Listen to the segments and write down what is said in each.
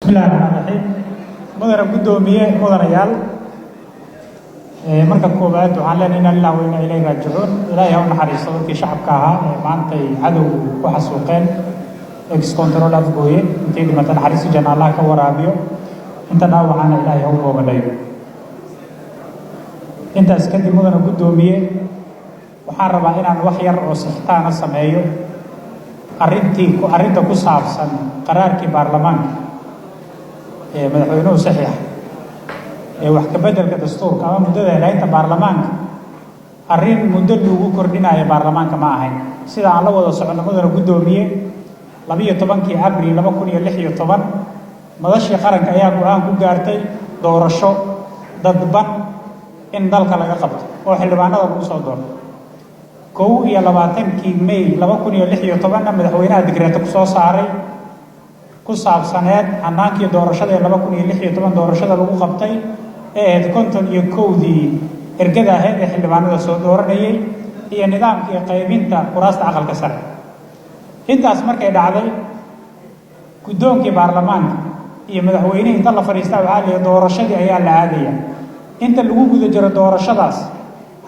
Bismillahirrahmanirrahim. Mudane gudoomiye mudanayaal marka koobaad waxaan leenahay ilaahay wa inna ilayhi raaji'uun. Ilaahay ha u naxariisto dadkii shacabka ahaa ee maanta ay cadow ku xasuuqeen ex control afgooye intii dhimata naxariista janna Allah ka waraabiyo intana waxaan ilaahay ha u boogadayo. Intaas kadib mudane gudoomiye waxaan rabaa inaan wax yar oo sixitaana sameeyo arrinta ku saabsan qaraarkii baarlamaanka madaxweynuhu saxiix wax ka beddelka dastuurka ama muddada ilaalinta baarlamaanka arrin muddo lagu kordhinayo baarlamaanka ma ahayn sida aan la wada socono mudane gudoomiye 12 Abriil 2016 madashii qaranka ayaa go'aan ku gaartay doorasho dadban in dalka laga qabto oo xildhibaanada lagu soo doorto 22 May 2016 madaxweynaha digreeto ku soo saaray ku saabsaneed hanaankii doorashada ee 2016 doorashada lagu qabtay ee 51dii ergada ahayd ee xildhibaanada soo dooranayay iyo nidaamkii qaybinta kuraasta aqalka sare intaas markay dhacday gudoonkii baarlamaanka iyo madaxweynaha inta la fariistay waxa la doorashadii ayaa la aadaya inta lagu guda jiro doorashadaas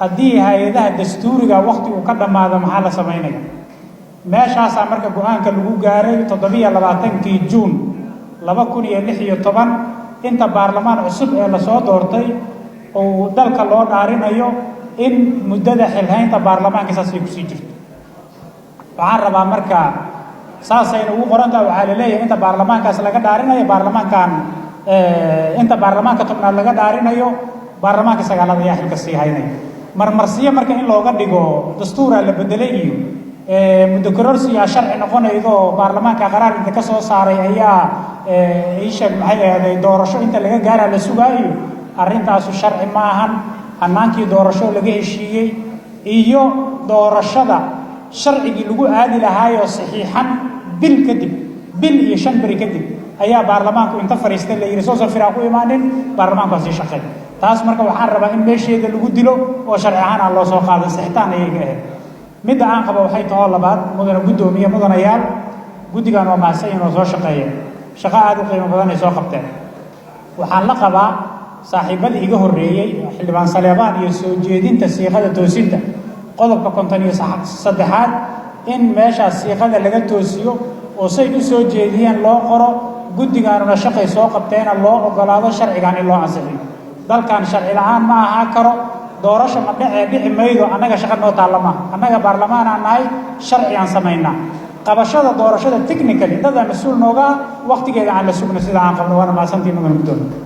haddii hay'adaha dastuuriga waqti uu ka dhamaado maxaa la sameeynaya meeshaas marka go'aanka lagu gaaray 27 Juun 2016 inta baarlamaan cusub ee la soo doortay oo dalka loo dhaarinayo in muddada xilhaynta baarlamaanka saas ay ku sii jirto waxaan rabaa marka saasayna ugu qorantaa waxaa la leeyahay inta baarlamaankaas laga dhaarinayo baarlamaankan inta baarlamaanka tobnaad laga dhaarinayo baarlamaanka sagaalaad ayaa xilka sii haynaya marmarsiyo marka in looga dhigo dastuura la bedelay iyo muddo kororsiga sharci noqonaydo baarlamaanka qaraar inta ka soo saaray ayaa sheeg maxay ahayd doorasho inta laga gaaray la sugaayo arrintaas sharci ma ahan hanaankii doorasho laga heshiiyay iyo doorashada sharcigi lagu aadi lahaayo saxiixan bil iyo 5 bari kadib ayaa baarlamaanku inta fariistay la yiri soo safiraan ku imaanin baarlamaanku si shaqeey taas marka waxaan rabaa in meesheeda lagu dilo oo sharci ahaan loo soo qaado saxiixtaan ay gahay mid aan qabo waxay tahay labaad mudane gudoomiye mudanayaal gudigan waa maasay inuu soo shaqeeyo shaqo aad u qiimo badan ay soo qabteen waxaan la qabaa saaxiibadii iga horeeyay xildhibaan Saleebaan iyo soo jeedinta siiqada toosinta qodobka 53aad in meesha siiqada laga toosiyo oo say u soo jeediyeen loo qoro gudigaanuna shaqay soo qabteena loo ogolaado sharcigan in loo ansixiyo dalkan sharci la'aan ma aha karo doorasho ma dhici maydo anaga shaqo noo taalama anaga baarlamaan aan nahay sharci aan sameynaa qabashada doorashada technically dad mas'uul nooga waqtigeeda aan la sugno sida aan qabno wana maasantii mudan gudoomiye